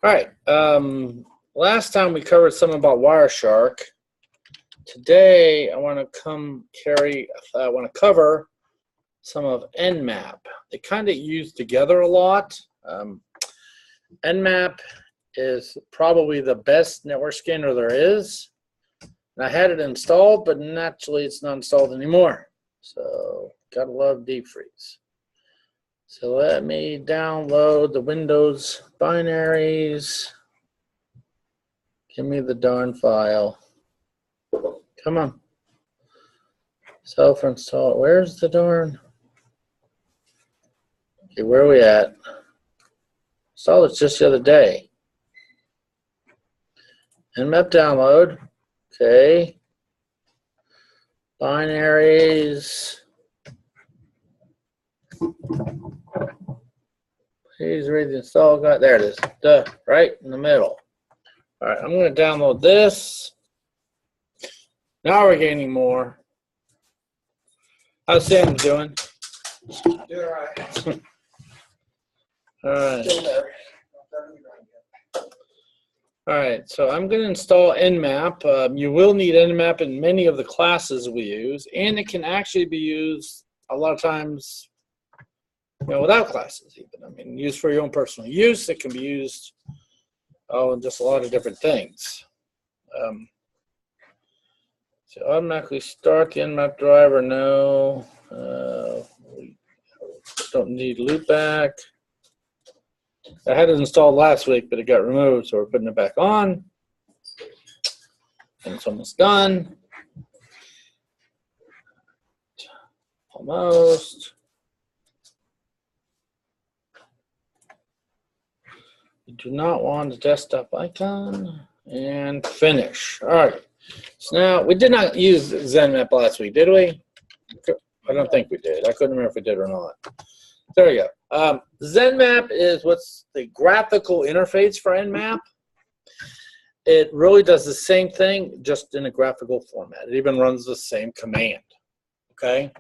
All right. Last time we covered some about Wireshark. Today I want to cover some of nMap. They kind of use together a lot. nMap is probably the best network scanner there is. And I had it installed, but naturally it's not installed anymore. So gotta love deep freeze. So let me download the Windows binaries. Give me the darn file. Come on. Self-install. Where's the darn? Okay, where are we at? Installed it just the other day. nMap download. Okay. Binaries. Please read the install guide. There it is. Duh, right in the middle. All right, I'm going to download this. Now we're gaining more. How's Sam doing? Doing all right. All right. Still there. All right, so I'm going to install nMap. You will need nMap in many of the classes we use, and it can actually be used a lot of times, without classes even. I mean, used for your own personal use. It can be used, in just a lot of different things. So automatically start the nMap driver. No, we don't need loopback. I had it installed last week, but it got removed, so we're putting it back on. And it's almost done. Almost. You do not want the desktop icon. And finish. All right. So now, we did not use nMap last week, did we? I don't think we did. I couldn't remember if we did or not. There we go. nMap is what's the graphical interface for nMap. It really does the same thing, just in a graphical format. It even runs the same command. Okay.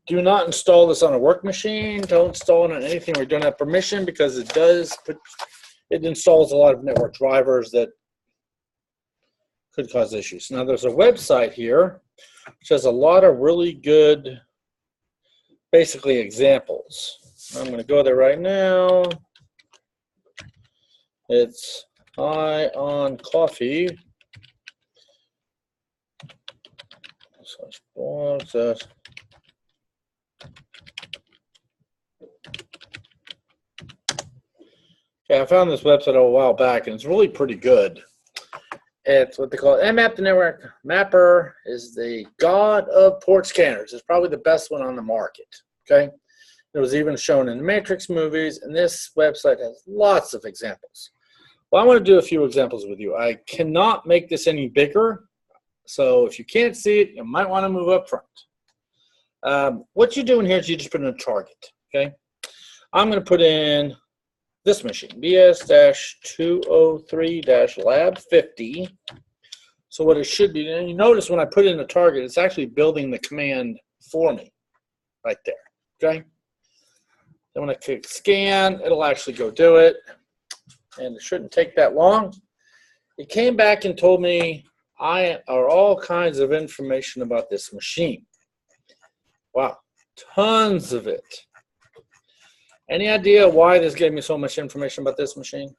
Do not install this on a work machine. Don't install it on anything where you don't have permission, because it installs a lot of network drivers that could cause issues. Now there's a website here which has a lot of really good, basically, examples. I'm going to go there right now. It's High on Coffee. Okay, I found this website a while back, and it's really pretty good. It's what they call nMap. The network mapper is the god of port scanners. It's probably the best one on the market. Okay, it was even shown in the Matrix movies, and this website has lots of examples. Well, I want to do a few examples with you. I cannot make this any bigger, so if you can't see it, you might want to move up front. What you do in here is you just put in a target. Okay, I'm going to put in this machine, BS-203-Lab50. So what it should be, and you notice when I put in a target, it's actually building the command for me right there, okay? Then when I click scan, it'll actually go do it, and it shouldn't take that long. It came back and told me all kinds of information about this machine. Wow, tons of it. Any idea why this gave me so much information about this machine?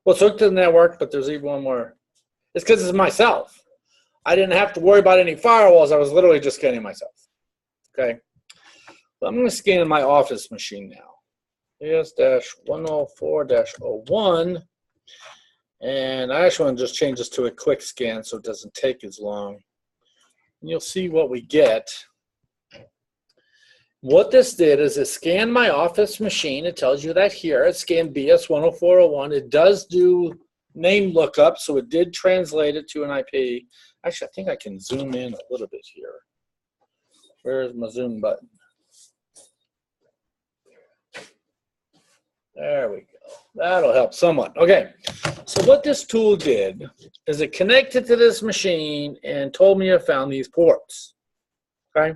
Well, it's hooked to the network, but there's even one more. It's because it's myself. I didn't have to worry about any firewalls. I was literally just scanning myself. Okay. Well, I'm going to scan my office machine now. BS-104-01. And I actually want to just change this to a quick scan so it doesn't take as long. And you'll see what we get. What this did is it scanned my office machine. It tells you that here. It scanned BS-104-01. It does do name lookup, so it did translate it to an IP. Actually, I think I can zoom in a little bit here. Where's my zoom button? There we go. That'll help somewhat. Okay, so what this tool did is it connected to this machine and told me I found these ports. Okay.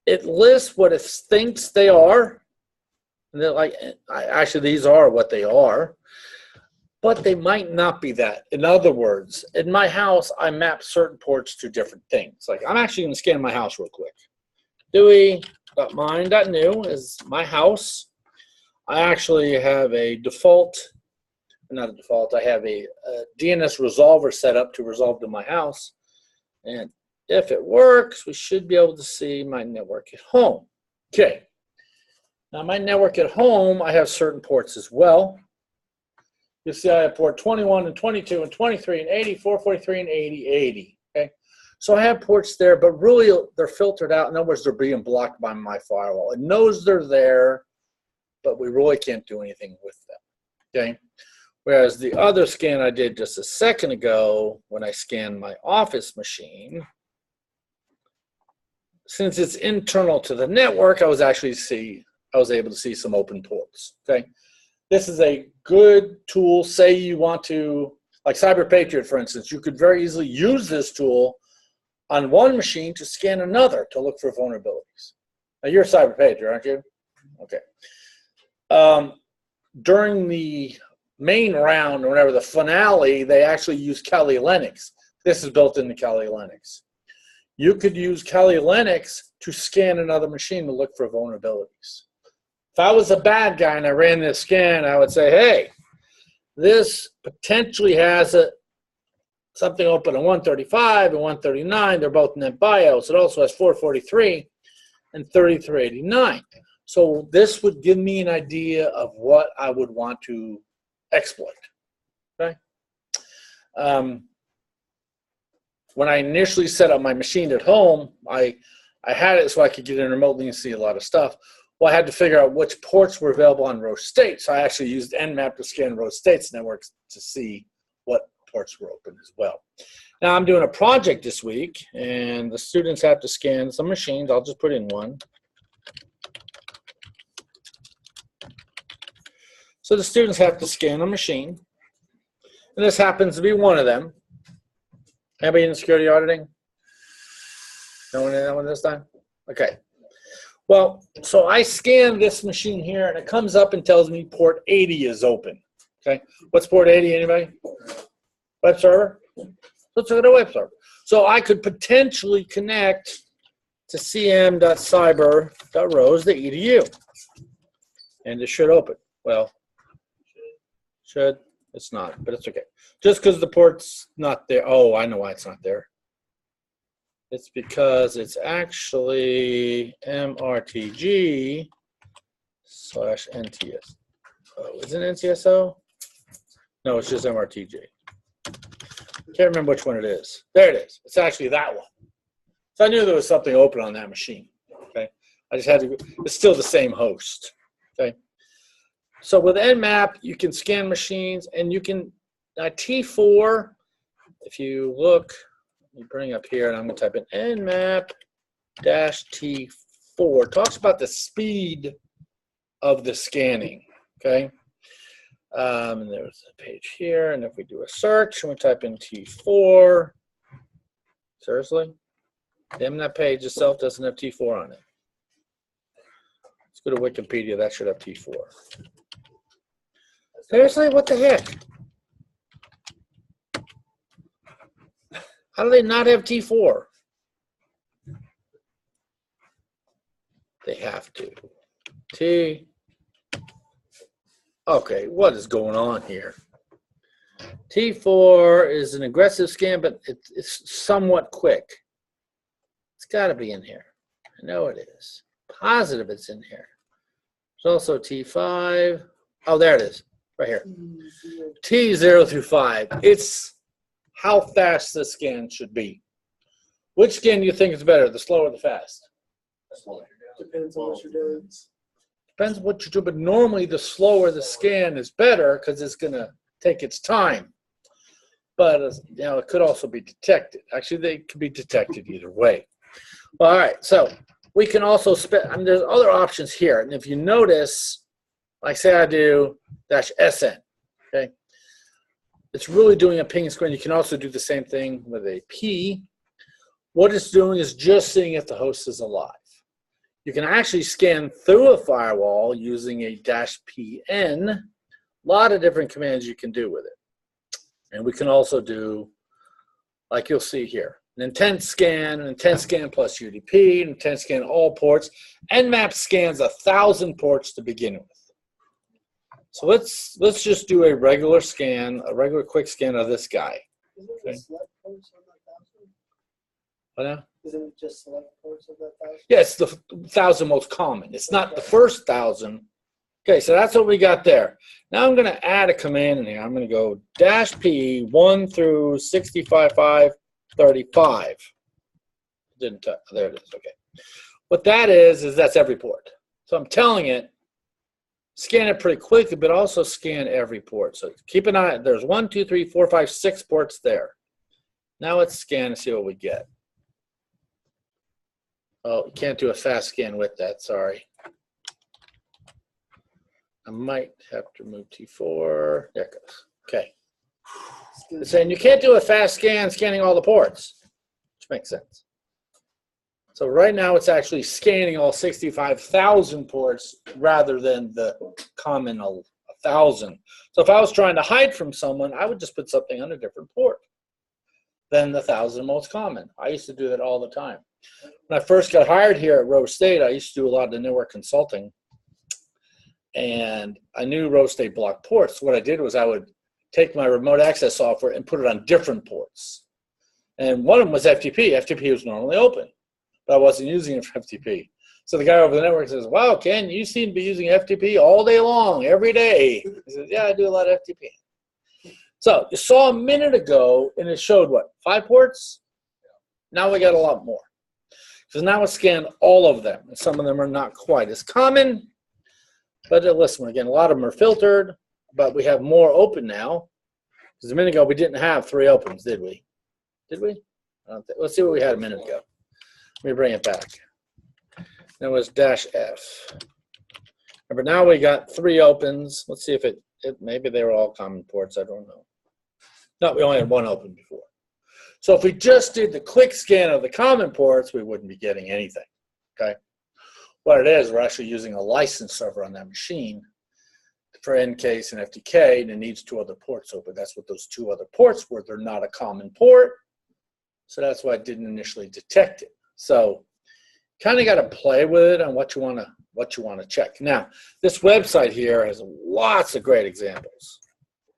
It lists what it thinks they are. And they're like, actually, these are what they are, but they might not be that. In other words, in my house, I map certain ports to different things. Like, I'm actually going to scan my house real quick. Dewey.mine.new is my house. I actually have a default, not a default, I have a DNS resolver set up to resolve to my house. And if it works, we should be able to see my network at home. Okay. Now, my network at home, I have certain ports as well. You'll see I have port 21 and 22 and 23 and 80, 443 and 80, 80. Okay. So I have ports there, but really they're filtered out. In other words, they're being blocked by my firewall. It knows they're there, but we really can't do anything with them. Okay. Whereas the other scan I did just a second ago, when I scanned my office machine, since it's internal to the network, I was able to see some open ports. Okay, this is a good tool. Say you want to, like Cyber Patriot, for instance, you could very easily use this tool on one machine to scan another to look for vulnerabilities. Now you're a Cyber Patriot, aren't you? Okay. During the main round, or whatever, the finale, they actually use Kali Linux. This is built into Kali Linux. You could use Kali Linux to scan another machine to look for vulnerabilities. If I was a bad guy and I ran this scan, I would say, hey, this potentially has something open at 135 and 139. They're both NetBIOS. It also has 443 and 3389. So this would give me an idea of what I would want to exploit. Okay. When I initially set up my machine at home, I had it so I could get in remotely and see a lot of stuff. Well, I had to figure out which ports were available on Roche State. So I actually used nMap to scan Roche State's networks to see what ports were open as well. Now I'm doing a project this week, and the students have to scan some machines. I'll just put in one. So the students have to scan a machine, and this happens to be one of them. Anybody in security auditing? No one in that one this time? Okay. Well, so I scan this machine here, and it comes up and tells me port 80 is open. Okay. What's port 80, anybody? Web server? Let's look at a web server. So I could potentially connect to cm.cyber.rose.edu, and it should open. Well, should. It's not, but it's okay. Just because the port's not there. Oh, I know why it's not there. It's because it's actually mrtg/nts. Oh, is it NTSO? No, it's just mrtg. Can't remember which one it is. There it is. It's actually that one. So I knew there was something open on that machine. Okay. I just had to. It's still the same host. Okay. So with nMap, you can scan machines, and you can, T4, if you look, let me bring up here, and I'm going to type in nMap-T4. It talks about the speed of the scanning, okay? And there's a page here, and if we do a search, and we type in T4, seriously? The nMap page itself doesn't have T4 on it. Let's go to Wikipedia, that should have T4. Seriously, what the heck? How do they not have T4? They have to. T. Okay, what is going on here? T4 is an aggressive scan, but it's somewhat quick. It's got to be in here. I know it is. Positive it's in here. There's also T5. Oh, there it is. Right here. T0 through 5. It's how fast the scan should be. Which scan do you think is better, the slow or the fast? Depends on what you're doing. Depends on what you do, but normally the slower the scan is better because it's going to take its time. But you know, it could also be detected. Actually, they could be detected either way. Well, all right, so we can also there's other options here. And if you notice, like say I do -SN, okay? It's really doing a ping screen. You can also do the same thing with a P. What it's doing is just seeing if the host is alive. You can actually scan through a firewall using a -pn. A lot of different commands you can do with it. And we can also do, like you'll see here, an intent scan plus UDP, an intent scan all ports. nMap scans 1,000 ports to begin with. So let's just do a regular scan, a regular quick scan of this guy. Isn't it just select ports of that 1,000? What now? Isn't it just select ports of that 1,000? Yeah, it's the 1,000 most common. It's not the first 1,000. Okay, so that's what we got there. Now I'm going to add a command in here. I'm going to go -p 1 through 65.535. Didn't there it is. Okay. What that is that's every port. So I'm telling it, scan it pretty quickly, but also scan every port. So keep an eye. There's 1, 2, 3, 4, 5, 6 ports there. Now let's scan and see what we get. Oh, you can't do a fast scan with that. Sorry. I might have to move T4. There it goes. Okay. It's saying you can't do a fast scan scanning all the ports, which makes sense. So right now it's actually scanning all 65,000 ports rather than the common 1,000. So if I was trying to hide from someone, I would just put something on a different port than the 1,000 most common. I used to do that all the time. When I first got hired here at Rose State, I used to do a lot of the network consulting. And I knew Rose State blocked ports. So what I did was I would take my remote access software and put it on different ports. And one of them was FTP. FTP was normally open, but I wasn't using it for FTP. So the guy over the network says, wow, Ken, you seem to be using FTP all day long, every day. He says, yeah, I do a lot of FTP. So you saw a minute ago, and it showed what, 5 ports? Now we got a lot more. Because now it's scanned all of them. And some of them are not quite as common. But listen, again, a lot of them are filtered, but we have more open now. Because a minute ago, we didn't have 3 opens, did we? Did we? I don't think. Let's see what we had a minute ago. Let me bring it back. It was -F. Remember, now we got 3 opens. Let's see if it maybe they were all common ports. I don't know. No, we only had 1 open before. So if we just did the quick scan of the common ports, we wouldn't be getting anything, okay? What it is, we're actually using a license server on that machine for NCase and FTK, and it needs 2 other ports open. That's what those 2 other ports were. They're not a common port, so that's why it didn't initially detect it. So kind of got to play with it on what you want to check. Now, this website here has lots of great examples.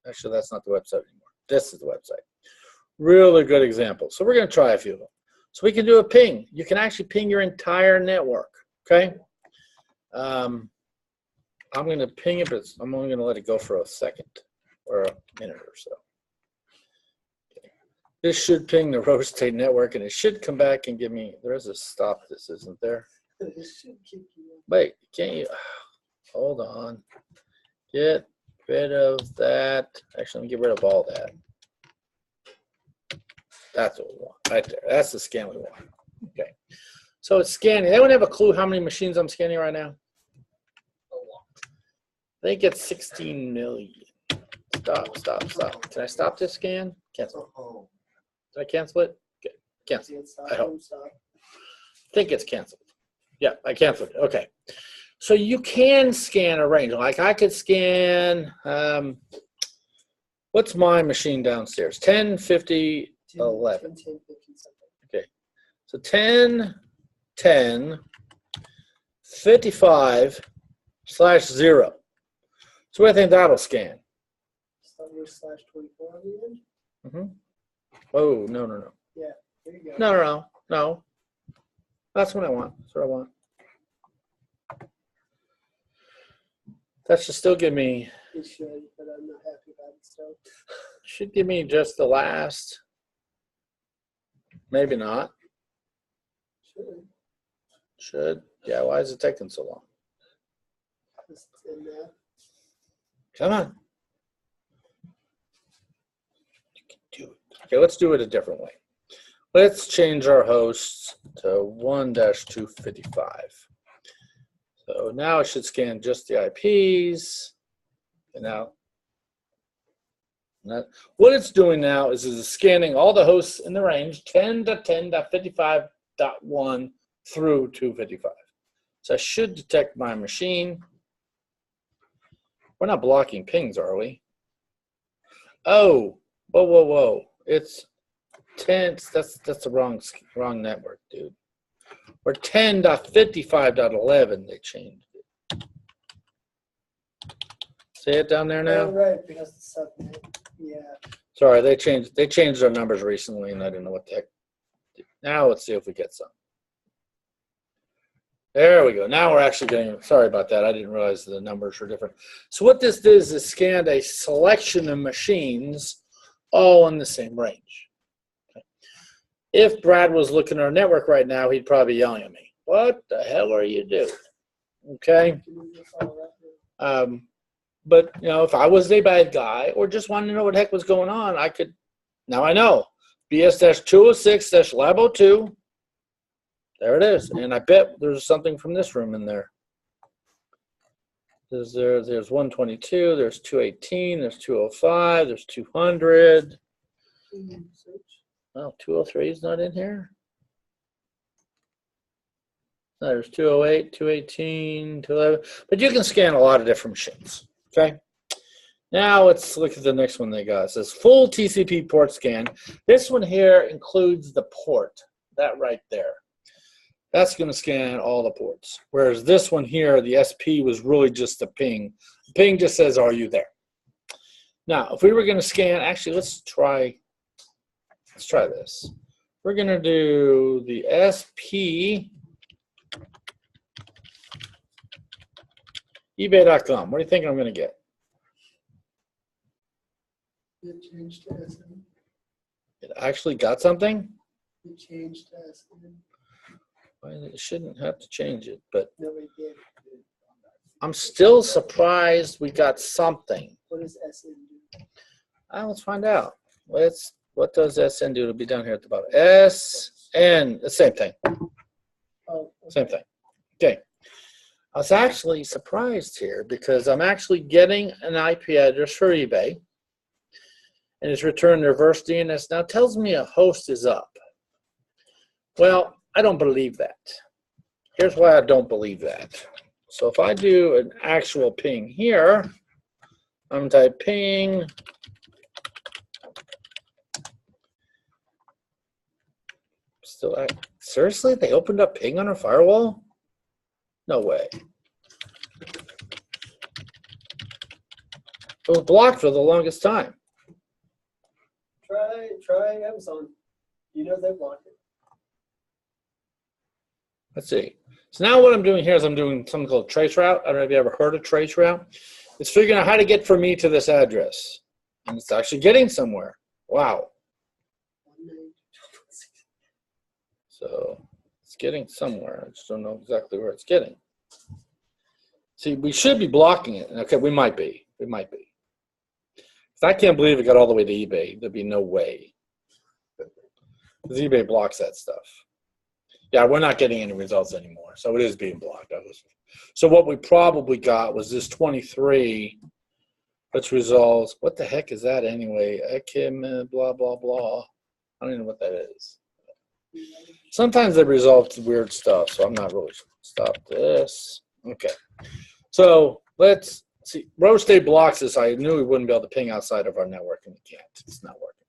Actually, that's not the website anymore. This is the website. Really good examples. So we're going to try a few of them. So we can do a ping. You can actually ping your entire network. Okay. I'm going to ping it, but I'm only going to let it go for a second or a minute or so. Okay. This should ping the Rose State network, and it should come back and give me. There is a stop. This isn't there. Wait, can't you? Hold on. Get rid of that. Actually, let me get rid of all that. That's what we want right there. That's the scan we want. Okay. So it's scanning. Anyone have a clue how many machines I'm scanning right now? I think it's 16 million. Stop. Can I stop this scan? Cancel. Did I cancel it? Okay. Cancel. I hope. I think it's canceled. Yeah, I canceled it. Okay. So you can scan a range. Like I could scan, what's my machine downstairs? 10, 50, 11. Okay. So 10, 10, 55/0. So what do you think that'll scan? /24 on the end? Mm-hmm. Oh, no. Yeah, there you go. No. That's what I want. That's what I want. That should still give me. It should, but I'm not happy about it still. Should give me just the last. Maybe not. Should. Yeah, why is it taking so long? It's in there. Come on. You can do it. Okay, let's do it a different way. Let's change our hosts to 1-255. So now it should scan just the IPs. And now, what it's doing now is it's scanning all the hosts in the range 10 to 10.55.1 through 255. So I should detect my machine. We're not blocking pings, are we? Oh, whoa, whoa, whoa. It's 10. That's the wrong network, dude. We're 10.55.11. They changed it. See it down there now? Oh, right, because the subnet. Yeah. Sorry, they changed their numbers recently, and I didn't know what the heck. Now let's see if we get some. There we go. Now we're actually getting, sorry about that. I didn't realize the numbers were different. So what this did is it scanned a selection of machines all in the same range. Okay. If Brad was looking at our network right now, he'd probably be yelling at me. What the hell are you doing? Okay. But, you know, if I was a bad guy or just wanted to know what the heck was going on, I could, now I know. BS-206-Labo2. There it is. And I bet there's something from this room in there. There's 122, there's 218, there's 205, there's 200. Oh, 203 is not in here? No, there's 208, 218, 211. But you can scan a lot of different machines. Okay. Now let's look at the next one they got. It says full TCP port scan. This one here includes the port. That right there. That's going to scan all the ports. Whereas this one here, the SP was really just the ping. The ping just says, are you there? Now, if we were going to scan, actually, let's try this. We're going to do the SP eBay.com. What do you think I'm going to get? It changed to SM. It actually got something? It changed to SM. Well, it shouldn't have to change it, but No, it did. I'm still surprised we got something. What does SN do? Let's find out. What does SN do? It'll be down here at the bottom. SN, the same thing. Oh, okay. Same thing. Okay. I was actually surprised here because I'm actually getting an IP address for eBay, and it's returned reverse DNS. Now it tells me a host is up. Well, I don't believe that. Here's why I don't believe that. So if I do an actual ping here, I'm type ping. Still, seriously? They opened up ping on our firewall? No way. It was blocked for the longest time. Try Amazon. You know they block it. Let's see. So now what I'm doing here is I'm doing something called traceroute. I don't know if you ever heard of traceroute. It's figuring out how to get from me to this address. And it's actually getting somewhere. Wow. So it's getting somewhere. I just don't know exactly where it's getting. See, we should be blocking it. Okay, we might be. We might be. I can't believe it got all the way to eBay. There'd be no way. Because eBay blocks that stuff. Yeah, we're not getting any results anymore. So it is being blocked. So what we probably got was this 23, which resolves. What the heck is that anyway? Ekim, blah, blah, blah. I don't even know what that is. Sometimes they resolve weird stuff, so I'm not really sure. Stop this. Okay. So let's see. Rotate blocks this. I knew we wouldn't be able to ping outside of our network, and we can't. It's not working.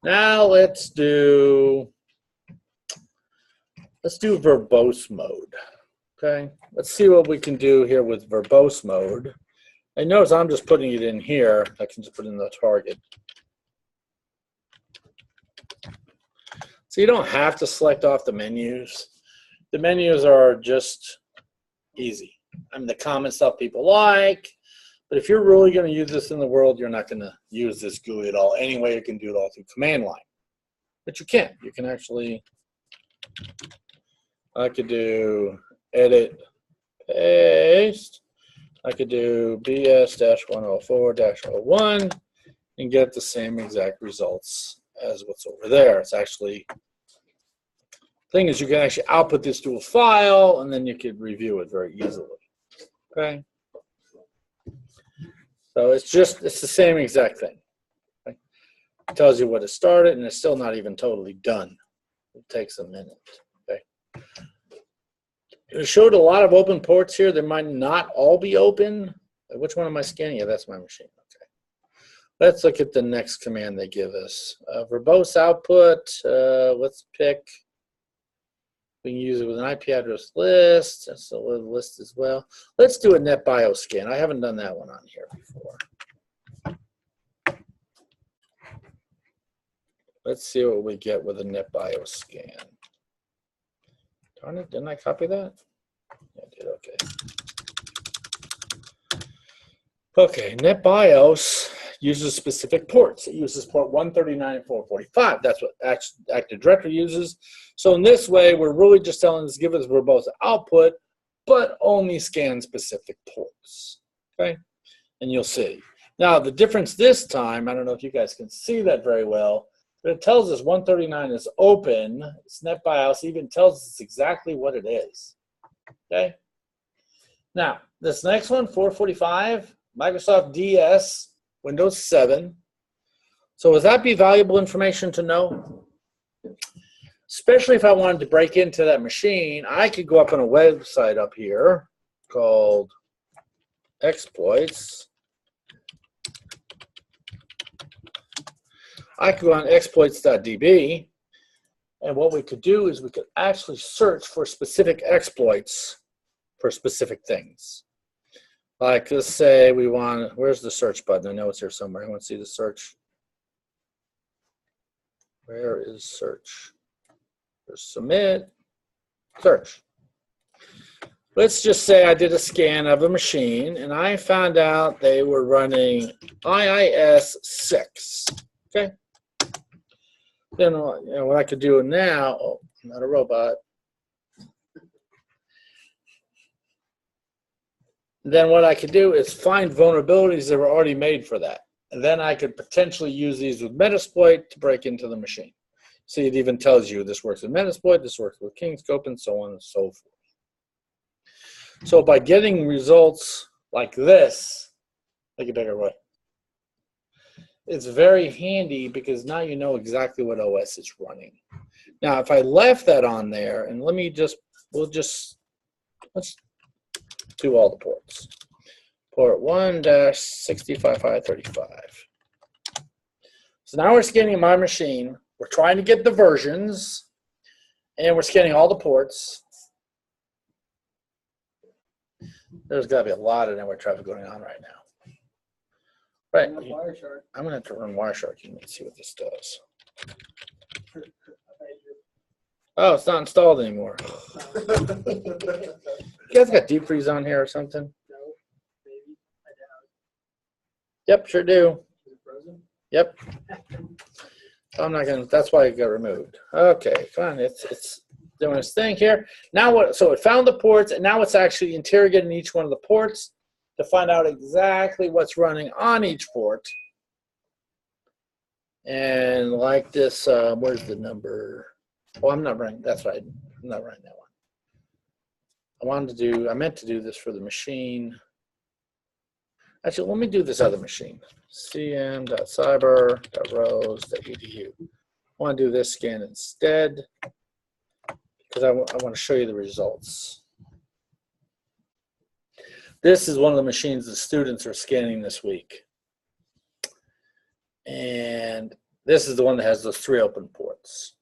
Now let's do verbose mode. Okay. Let's see what we can do here with verbose mode. And notice I'm just putting it in here. I can just put it in the target. So you don't have to select off the menus. The menus are just easy. I mean, the common stuff people like, but if you're really going to use this in the world, you're not going to use this GUI at all. Anyway, you can do it all through command line. But you can. You can actually, I could do edit, paste. I could do BS-104-01 and get the same exact results as what's over there. It's actually, thing is you can actually output this to a file and then you could review it very easily. Okay. So it's the same exact thing. Okay? It tells you what it started and it's still not even totally done. It takes a minute. Okay. it showed a lot of open ports here. They might not all be open. Which one am I scanning? Yeah, that's my machine. Okay. Let's look at the next command they give us. Verbose output. Let's pick. We can use it with an IP address list. That's a little list as well. Let's do a NetBIOS scan. I haven't done that one on here before. Let's see what we get with a NetBIOS scan. Darn it, didn't I copy that? Yeah, I did, okay. Okay, NetBIOS uses specific ports. It uses port 139 and 445. That's what Active Directory uses. So in this way, we're really just telling us give us verbose output, but only scan specific ports. Okay, and you'll see. Now the difference this time, I don't know if you guys can see that very well, but it tells us 139 is open. It's NetBIOS even tells us exactly what it is. Okay. Now this next one, 445. Microsoft DS, Windows 7. So would that be valuable information to know? Especially if I wanted to break into that machine, I could go up on a website up here called exploits. I could go on exploits.db, and what we could do is we could actually search for specific exploits for specific things. Like, let's say we want, where's the search button? I know it's here somewhere. I want to see the search. Where is search? There's submit, search. Let's just say I did a scan of a machine and I found out they were running IIS 6. Okay. Then what I could do now, oh, I'm not a robot. Then what I could do is find vulnerabilities that were already made for that. And then I could potentially use these with Metasploit to break into the machine. See, it even tells you this works with Metasploit, this works with Kingscope, and so on and so forth. So by getting results like this, make it bigger way. It's very handy because now you know exactly what OS is running. Now, if I left that on there, and let's do all the ports. Port 1-65535. So now we're scanning my machine. We're trying to get the versions, and we're scanning all the ports. There's got to be a lot of network traffic going on right now. Right. I'm going to have to run Wireshark and see what this does. Oh, it's not installed anymore. You guys got deep freeze on here or something? No, maybe. I doubt. Yep, sure do. Is it frozen? Yep. I'm not gonna. That's why it got removed. Okay, fine. It's doing its thing here. Now what? So it found the ports, and now it's actually interrogating each one of the ports to find out exactly what's running on each port. And like this, where's the number? Oh, I'm not running. That's right. I'm not running that one. I meant to do this for the machine. Actually, let me do this other machine. cm.cyber.rose.edu. I want to do this scan instead because I want to show you the results. This is one of the machines the students are scanning this week. And this is the one that has those 3 open ports.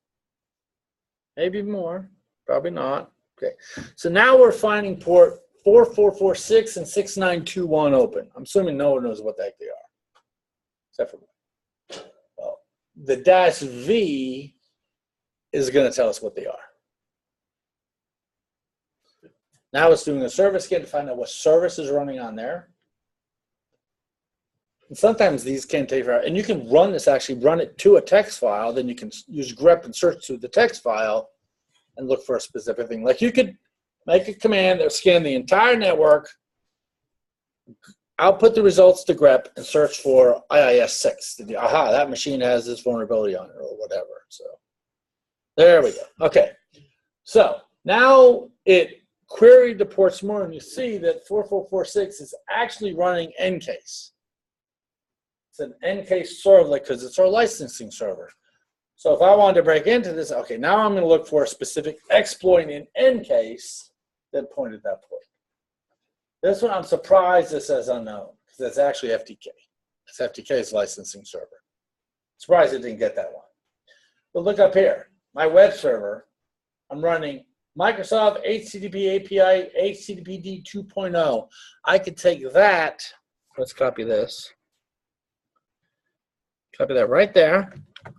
Maybe more, probably not. Okay, so now we're finding port 4446 and 6921 open. I'm assuming no one knows what the heck they are, except for me. Well, the -V is going to tell us what they are. Now it's doing a service scan to find out what service is running on there. And sometimes these can take forever. And you can run this, actually run it to a text file. Then you can use grep and search through the text file and look for a specific thing. Like you could make a command that scan the entire network, output the results to grep, and search for IIS 6. Aha, that machine has this vulnerability on it or whatever. So there we go. Okay. So now it queried the ports more, and you see that 4446 is actually running ncase. It's an ncase servlet because it's our licensing server. So if I wanted to break into this, okay, now I'm going to look for a specific exploit in ncase that pointed that port. This one, I'm surprised it says unknown, because that's actually FTK. It's FTK's licensing server. Surprised it didn't get that one. But look up here, my web server, I'm running Microsoft HTTP API, HTTPD 2.0. I could take that, let's copy this. Copy that right there.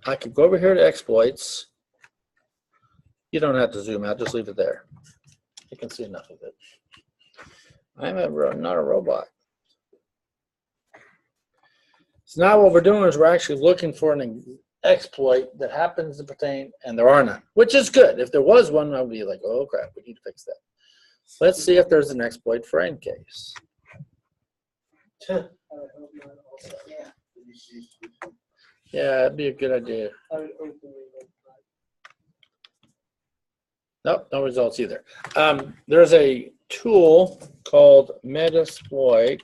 I could go over here to exploits. You don't have to zoom out, just leave it there. You can see enough of it. I'm not a robot. So now what we're doing is we're actually looking for an exploit that happens to pertain, and there are none, which is good. If there was one, I would be like, oh crap, we need to fix that. Let's see if there's an exploit for EnCase. Yeah, that'd be a good idea. Nope, no results either. There's a tool called Metasploit.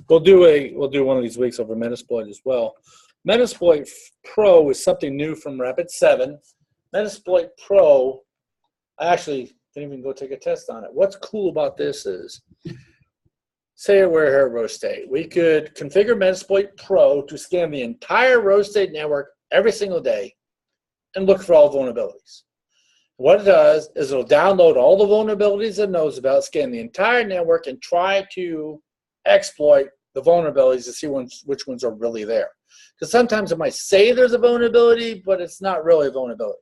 We'll do one of these weeks over Metasploit as well. Metasploit Pro is something new from Rapid7. Metasploit Pro, I actually didn't even go take a test on it. What's cool about this is, say we're here at Rose State. We could configure Metasploit Pro to scan the entire Rose State network every single day and look for all vulnerabilities. What it does is it'll download all the vulnerabilities it knows about, scan the entire network, and try to exploit the vulnerabilities to see which ones are really there. Because sometimes it might say there's a vulnerability, but it's not really a vulnerability.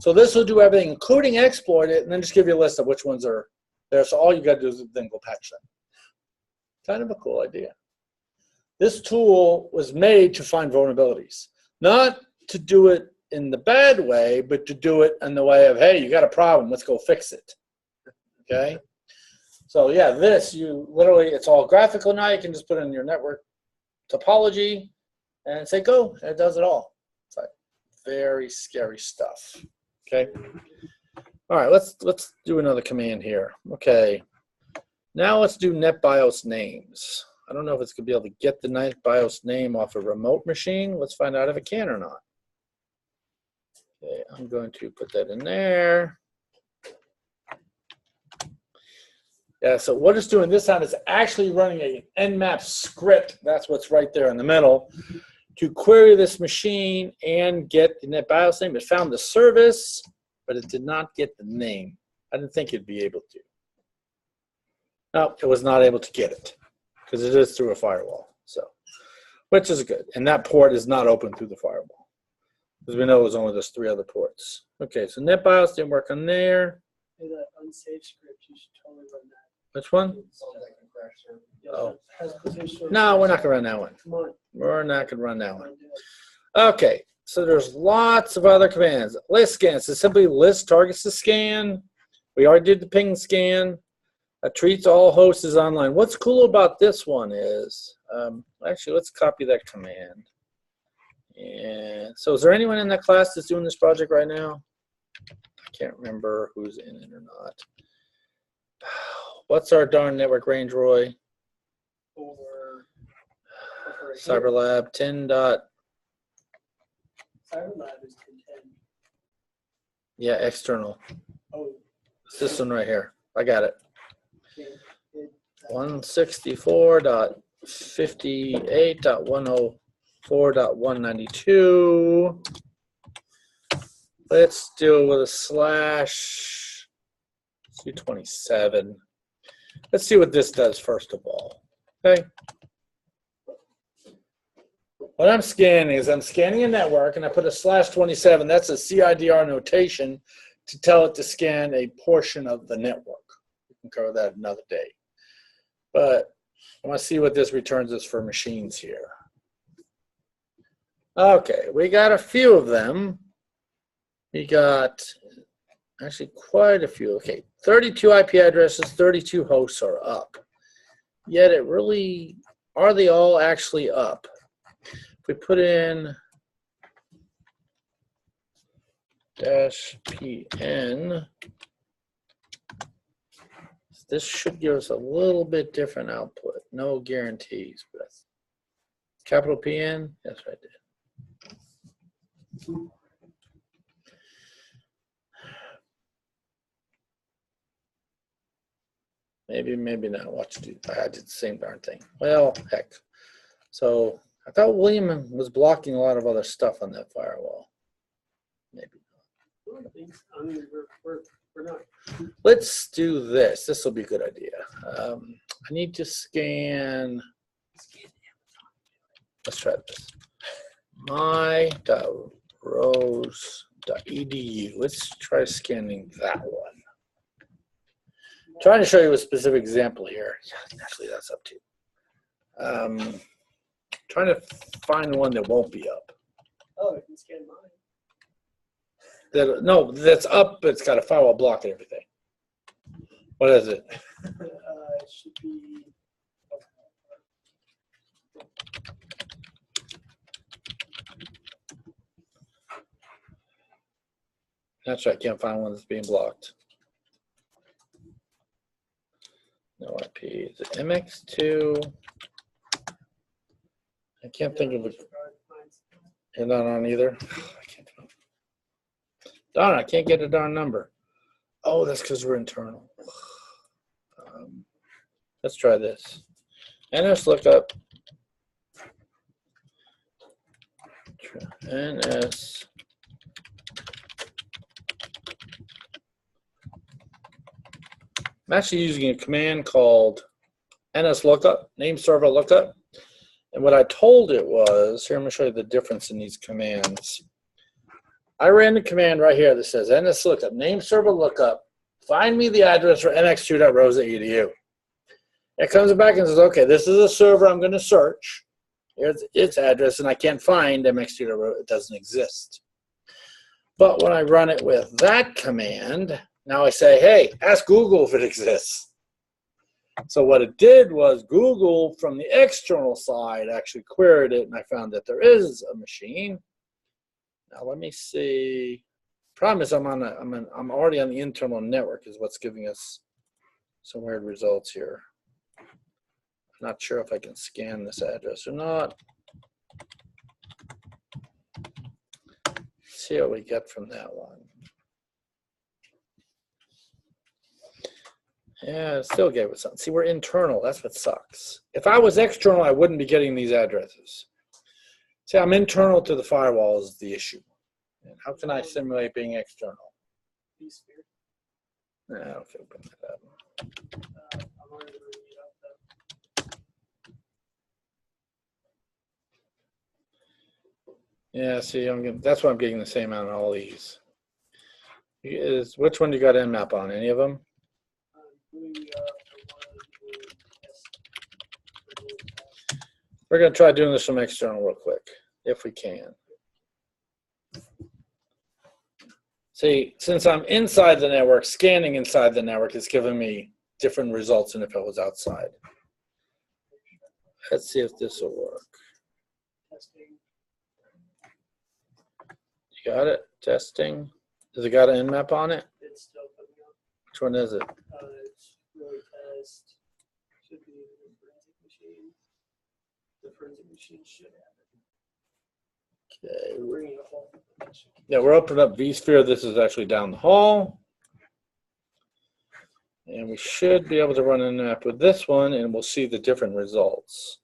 So this will do everything, including exploit it, and then just give you a list of which ones are there. So all you got to do is then go patch them. Kind of a cool idea. This tool was made to find vulnerabilities, not to do it in the bad way, but to do it in the way of, hey, you got a problem, let's go fix it. Okay? So yeah, this, you literally, it's all graphical now. You can just put it in your network topology and say go, and it does it all. It's like very scary stuff. Okay? All right, let's do another command here. Okay. Now let's do NetBIOS names. I don't know if it's going to be able to get the NetBIOS name off a remote machine. Let's find out if it can or not. Okay, I'm going to put that in there. Yeah, so what it's doing this time is actually running an nMap script. That's what's right there in the middle to query this machine and get the NetBIOS name. It found the service, but it did not get the name. I didn't think it'd be able to. No, it was not able to get it because it is through a firewall. So, which is good. And that port is not open through the firewall because we know it was only just 3 other ports. Okay, so NetBIOS didn't work on there. Hey, that unsafe script, you should totally run that. Which one? Oh. No, we're not going to run that one. Come on. We're not going to run that one. Okay, so there's lots of other commands. List scan, so simply list targets to scan. We already did the ping scan. Treats all hosts as online. What's cool about this one is, actually, let's copy that command. And so is there anyone in that class that's doing this project right now? I can't remember who's in it or not. What's our darn network range, Roy? CyberLab 10. CyberLab is 10. Yeah, external. Oh. It's this one right here. I got it. 164.58.104.192. Let's deal with a slash. Let's do 27. Let's see what this does first of all. Okay. What I'm scanning is I'm scanning a network, and I put a slash 27. That's a CIDR notation to tell it to scan a portion of the network. We can cover that another day. But I want to see what this returns us for machines here. Okay, we got a few of them. We got actually quite a few. Okay, 32 IP addresses, 32 hosts are up. Yet it really, are they all actually up? If we put in -pn, this should give us a little bit different output. No guarantees, but capital PN, yes, I did. Maybe, maybe not. Watch, I did the same darn thing. Well, heck. So I thought William was blocking a lot of other stuff on that firewall. Maybe not. I don't think so. I mean, we're not. Let's do this. This will be a good idea. I need to scan. Let's try this. My.rows.edu. Let's try scanning that one. Trying to show you a specific example here. Yeah, actually, that's up to you. Trying to find one that won't be up. Oh, you can scan mine. No, that's up, but it's got a firewall block and everything. What is it? It should be. That's right, I can't find one that's being blocked. No IP. Is it MX2? I can't think of it. You're not on either? I can't do it. Darn, I can't get a darn number. Oh, that's because we're internal. Let's try this. NS lookup. NS. I'm actually using a command called NS lookup, name server lookup. And what I told it was, here, I'm going to show you the difference in these commands. I ran the command right here that says NS lookup, name server lookup, find me the address for nx2.rows.edu. It comes back and says, okay, this is a server I'm going to search. Here's its address, and I can't find mx2.rows. It doesn't exist. But when I run it with that command, now I say, hey, ask Google if it exists. So what it did was Google, from the external side, actually queried it, and I found that there is a machine. Now let me see. Problem is I'm already on the internal network is what's giving us some weird results here. I'm not sure if I can scan this address or not. Let's see what we get from that one. Yeah, it still gave us something. See, we're internal. That's what sucks. If I was external, I wouldn't be getting these addresses. See, I'm internal to the firewall is the issue. And how can I simulate being external? vSphere. Okay, open that up. I'm already bringing it up though. Yeah, see, that's why I'm getting the same amount on all these. Which one do you got nMap on? Any of them? We're going to try doing this from external real quick, if we can. See, since I'm inside the network, scanning inside the network is giving me different results than if I was outside. Let's see if this will work. You got it? Testing. Does it got an nMap on it? It's still coming up. Which one is it? It's really test. Should be the forensic machine. The forensic machine should have it. Okay. We're bringing a whole. Yeah, we're opening up vSphere. This is actually down the hall. And we should be able to run an app with this one, and we'll see the different results.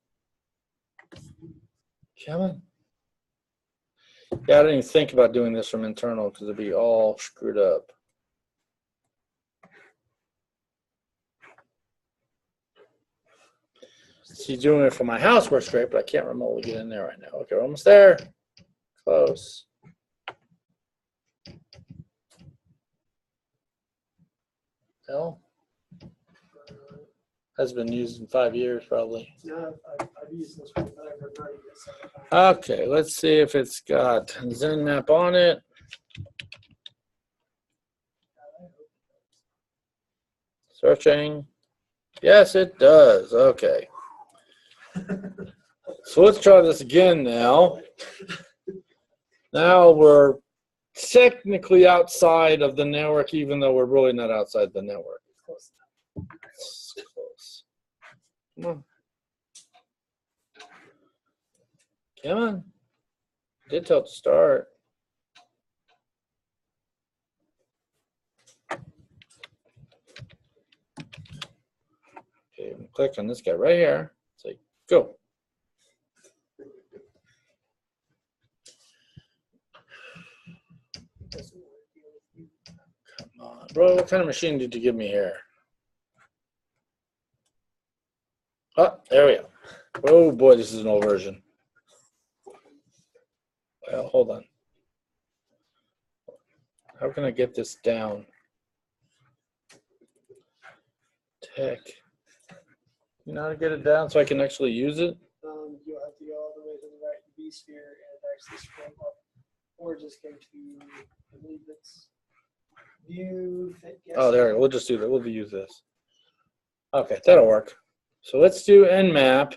Come on. Yeah, I didn't even think about doing this from internal because it'd be all screwed up. See, doing it from my house works great, but I can't remotely get in there right now. Okay, we're almost there. Close. Well, has been used in 5 years probably. No, I've used this one, but I've regarded this several times. Okay, let's see if it's got nMap on it. Searching. Yes, it does. Okay. So let's try this again now. Now we're technically outside of the network, even though we're really not outside the network. Close It's close. Come on. Come on. Did tell it to start. click on this guy right here. Say, go. Come on, bro. What kind of machine did you give me here? Oh, there we go. Oh boy, this is an old version. Well, hold on. How can I get this down? Tech. You know how to get it down so I can actually use it? You'll have to go all the way to the right V sphere and actually scroll up, or just go to, I believe it's view. Oh, there. We'll just do that. We'll use this. Okay, that'll work. So let's do nMap.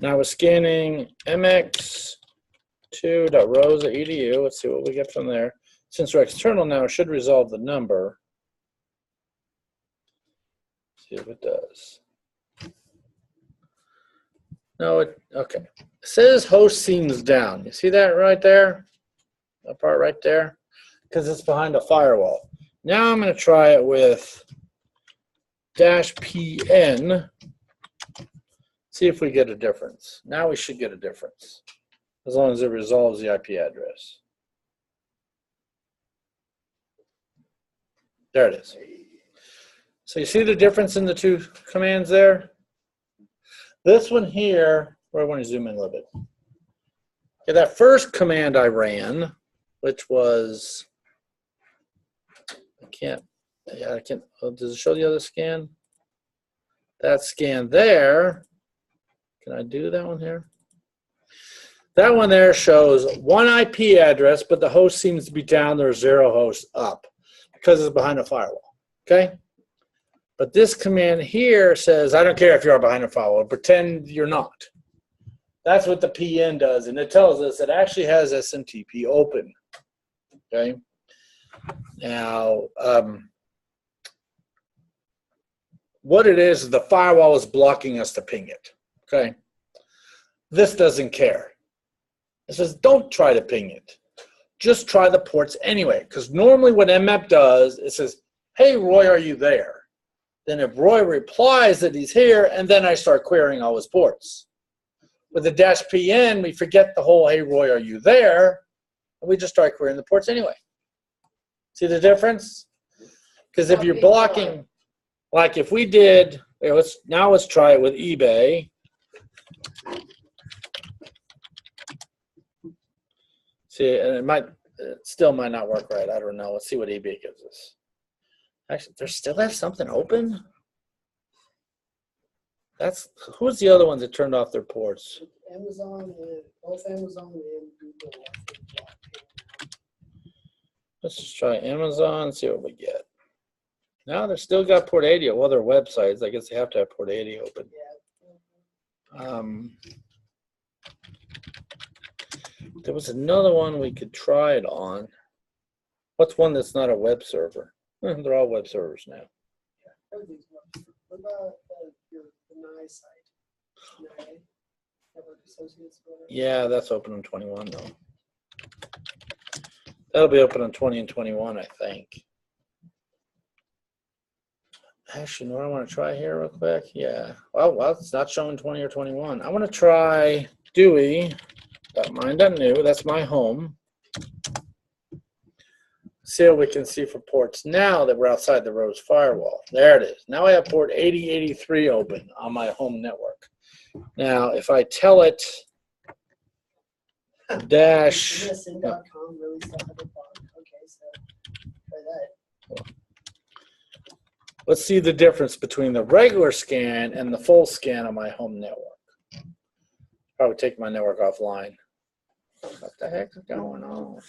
Now we're scanning mx2.rosa.edu. Let's see what we get from there. Since we're external now, it should resolve the number. See if it does. No, okay. It says host seems down. You see that right there? That part right there? Because it's behind a firewall. Now I'm going to try it with -pn. See if we get a difference. Now we should get a difference, as long as it resolves the IP address. There it is. So you see the difference in the two commands there? This one here, I want to zoom in a little bit. Okay, that first command I ran, which was, I can't, oh, does it show the other scan? That scan there, can I do that one here? That one there shows one IP address, but the host seems to be down, there's 0 hosts up because it's behind a firewall, okay? But this command here says, I don't care if you're behind a firewall, pretend you're not. That's what the PN does, and it tells us it actually has SMTP open, okay? Now, what it is the firewall is blocking us to ping it, okay? This doesn't care. It says, don't try to ping it. Just try the ports anyway, because normally what nMap does, it says, hey, Roy, are you there? Then if Roy replies that he's here, and then I start querying all his ports. With the -pn, we forget the whole, hey, Roy, are you there? And we just start querying the ports anyway. See the difference? Because if you're blocking, like if we did, here, let's try it with eBay. See, and it still might not work right. I don't know. Let's see what eBay gives us. Actually, they still have something open? Who's the other ones that turned off their ports? Amazon, both Amazon and Google. Let's just try Amazon and see what we get. Now they've still got port 80 on other websites. I guess they have to have port 80 open. There was another one we could try it on. What's one that's not a web server? They're all web servers now. What about the NI site? Network Associates? Yeah, that's open on 21 though. That'll be open on 20 and 21, I think. Actually, you know what I want to try here real quick? Yeah. Well, it's not showing 20 or 21. I want to try Dewey.mine.new. That's my home. See what we can see for ports now that we're outside the Rose firewall. There it is. Now I have port 8083 open on my home network. Now, if I tell it dash. MSN.com really still have a bug. Okay, so try that. Let's see the difference between the regular scan and the full scan on my home network. Probably take my network offline. What the heck is going on?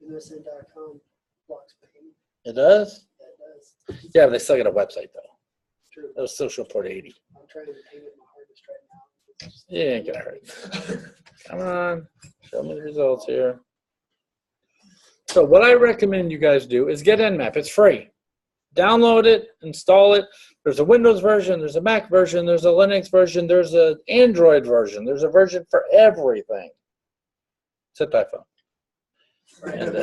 MSN.com blocks payment. It does? Yeah, it does. Yeah, but they still got a website though. True. It'll still show port 80. I'm trying to pay with my hard disk right now. Yeah, ain't gonna hurt. Come on, show me the results here. So what I recommend you guys do is get nMap. It's free. Download it, install it. There's a Windows version, there's a Mac version, there's a Linux version, there's an Android version. There's a version for everything. Except iPhone. And,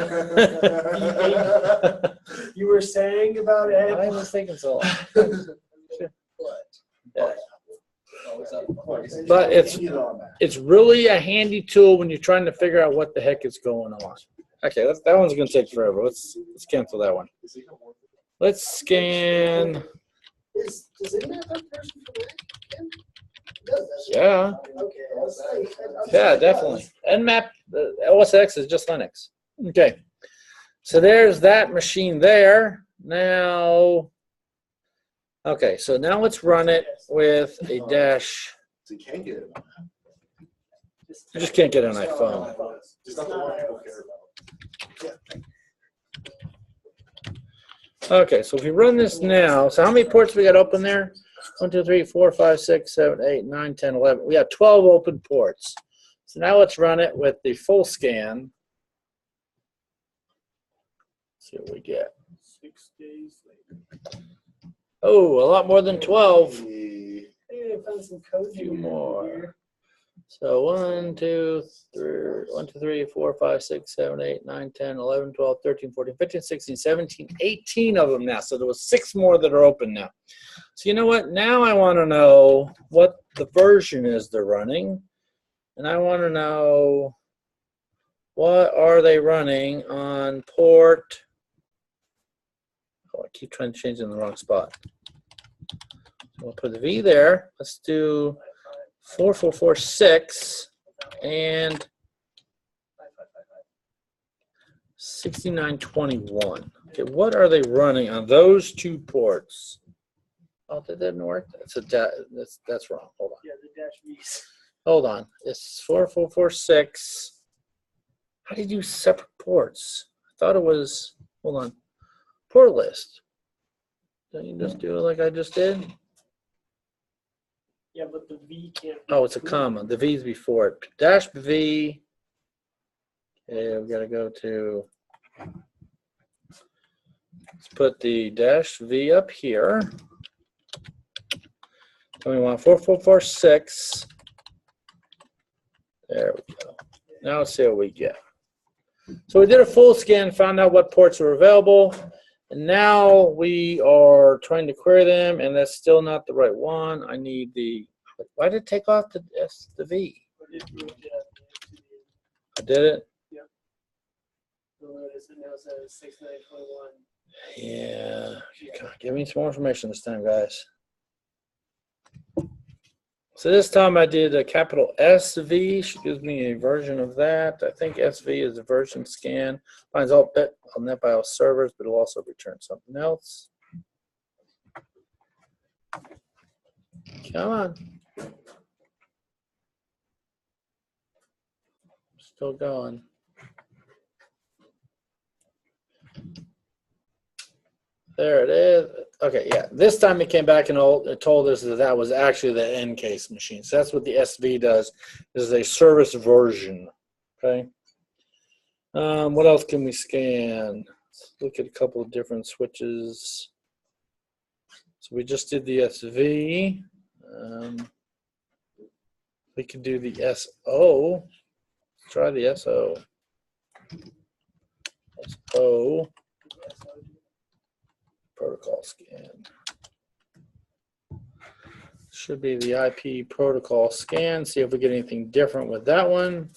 You were saying about it. I was thinking so. What? Yeah. But it's really a handy tool when you're trying to figure out what the heck is going on. Okay, that one's going to take forever. Let's cancel that one. Let's scan. Does nMap have version for Mac? It does, doesn't it? Yeah, Okay. I was yeah, definitely. nMap, OS X is just Linux. Okay, so there's that machine there. Now, okay, so now let's run it with a dash. So you can't get it. I just can't get it on iPhone. Just not the one people care about. Okay, so if we run this now, so how many ports we got open there? 1, 2, 3, 4, 5, 6, 7, 8, 9, 10, 11. We got 12 open ports. So now let's run it with the full scan. See what we get. 6 days later. Oh, a lot more than 12. Hey, I found some code. A few more. So 1, 2, 3, 4, 5, 6, 7, 8, 9, 10, 11, 12, 13, 14, 15, 16, 17, 18 of them now. So there was 6 more that are open now. So you know what? Now I want to know what the version is they're running. And I want to know what are they running on port. Oh, I keep trying to change it in the wrong spot. So we'll put the V there. Let's do 4446 and 6921. Okay, what are they running on those 2 ports? Oh, that didn't work. That's wrong. Hold on. Yeah, the dash V's. Hold on. It's 4446. How do you do separate ports? I thought it was. Hold on. Port list. Don't you just do it like I just did? Yeah, but the V can't. Oh, it's a comma. The V's before it. Dash V. Okay, we got to go to. Let's put the dash V up here. And we want 4446. There we go. Now let's see what we get. So we did a full scan, found out what ports were available, and now we are trying to query them, and that's still not the right one. I need the. Why did it take off the V? I did it. Yeah. Notice it now says 6921. Yeah. Give me some more information this time, guys. So this time I did a capital SV. She gives me a version of that. I think SV is a version scan. Finds all bit on NetBIOS servers, but it'll also return something else. Come on. Still going. There it is. Okay, yeah. This time it came back and it told us that that was actually the N-case machine. So that's what the SV does, is a service version. Okay. What else can we scan? Let's look at a couple of different switches. So we just did the SV. We could do the SO. Let's try the SO. SO. Protocol scan. Should be the IP protocol scan. See if we get anything different with that one.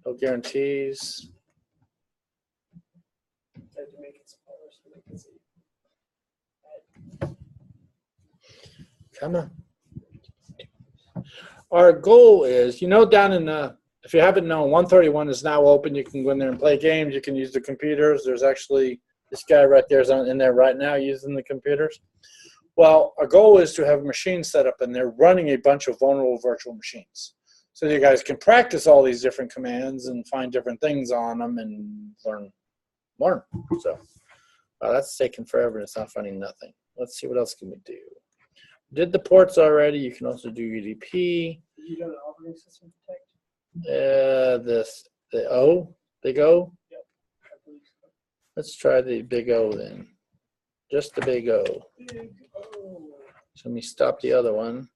No guarantees. I had to make it smaller so they can see. Come on. Our goal is, down in if you haven't known, 131 is now open. You can go in there and play games. You can use the computers. There's actually this guy right there is in there right now using the computers. Well, our goal is to have a machine set up in there running a bunch of vulnerable virtual machines. So you guys can practice all these different commands and find different things on them and learn. So that's taking forever and it's not finding nothing. Let's see what else can we do. Did the ports already. You can also do UDP. Did you do the operating system protect? The O, big O. Yep, I believe so. Let's try the big O then. Just the big O. Big O. So let me stop the other one.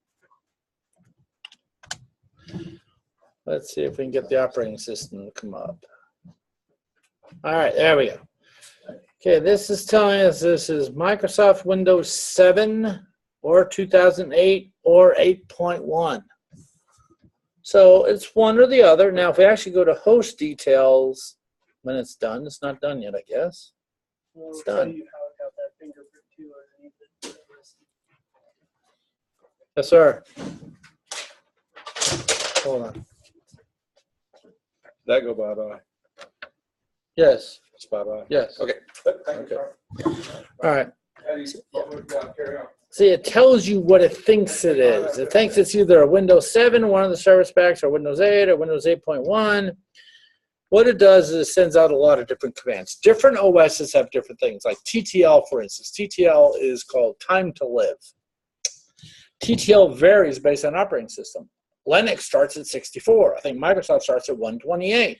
Let's see if we can get the operating system to come up. All right, there we go. Okay, this is telling us this is Microsoft Windows 7 or 2008 or 8.1. So it's one or the other. Now, if we actually go to host details when it's done, it's not done yet, I guess. We'll done. tell you how it got that fingerprint too underneath it. Yes, sir. Hold on. That go bye-bye. Yes, Spot on. yes. Okay. Thank you. All right. Carry on. See, it tells you what it thinks it is. It thinks it's either a Windows 7, one of the service packs, or Windows 8, or Windows 8.1. What it does is it sends out a lot of different commands. Different OSs have different things, like TTL, for instance. TTL is called time to live. TTL varies based on operating system. Linux starts at 64. I think Microsoft starts at 128.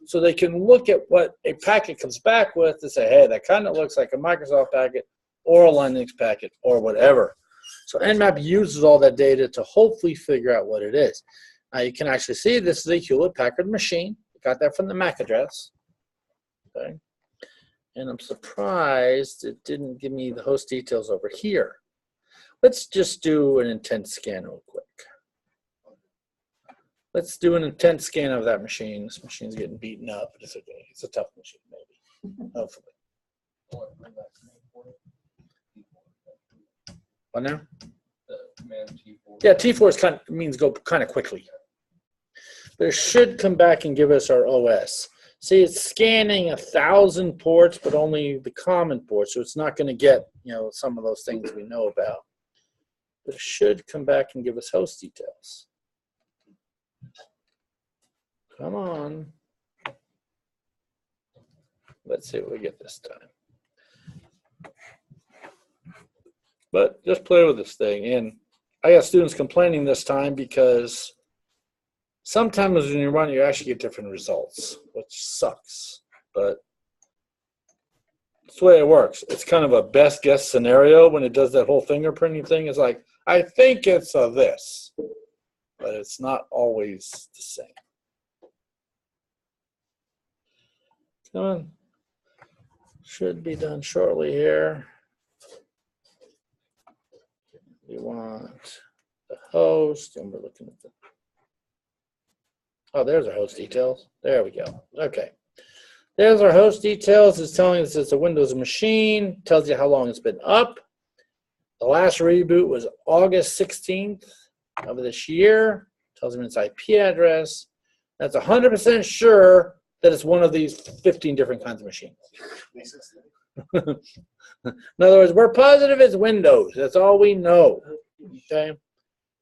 So they can look at what a packet comes back with and say, hey, that kind of looks like a Microsoft packet or a Linux packet or whatever. So nMap uses all that data to hopefully figure out what it is. Now you can actually see this is a Hewlett-Packard machine. Got that from the MAC address. Okay. And I'm surprised it didn't give me the host details over here. Let's just do an intent scan real quick. Let's do an intent scan of that machine. This machine's getting beaten up, but it's okay. It's a tough machine, maybe. Hopefully. What now? Yeah, T4 is means go kind of quickly. But it should come back and give us our OS. See, it's scanning 1,000 ports, but only the common ports, so it's not going to get, some of those things we know about. But it should come back and give us host details. Come on. Let's see what we get this time. But just play with this thing. And I got students complaining this time because sometimes when you run it, you actually get different results, which sucks. But that's the way it works. It's kind of a best guess scenario when it does that whole fingerprinting thing. It's like, I think it's a this, but it's not always the same. Come on. Should be done shortly here. We want the host, and we're looking at the. Oh, there's our host details. There we go. Okay. There's our host details. It's telling us it's a Windows machine. Tells you how long it's been up. The last reboot was August 16th of this year. Tells me its IP address. That's 100% sure that it's one of these 15 different kinds of machines. In other words, we're positive it's Windows. That's all we know. Okay. You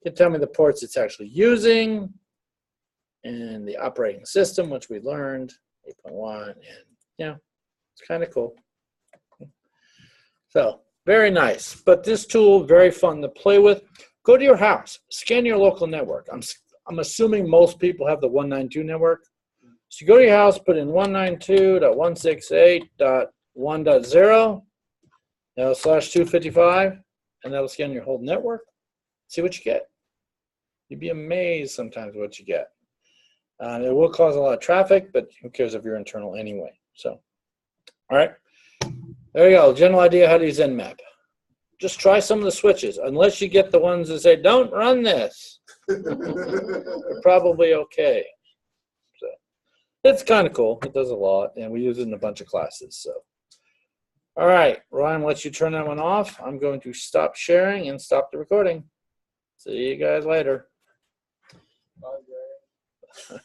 can tell me the ports it's actually using and the operating system, which we learned, 8.1, and yeah, it's kind of cool. So very nice. But this tool, very fun to play with. Go to your house, scan your local network. I'm assuming most people have the 192 network. So you go to your house, put in 192.168.1.0, /255, and that'll scan your whole network. See what you get. You'd be amazed sometimes what you get. It will cause a lot of traffic, but who cares if you're internal anyway. So, all right. There you go. General idea how to use nMap. Just try some of the switches. Unless you get the ones that say, don't run this. You're probably okay. So, it's kind of cool. It does a lot, and we use it in a bunch of classes. So, all right. Ryan, let you turn that one off. I'm going to stop sharing and stop the recording. See you guys later. Bye, guys.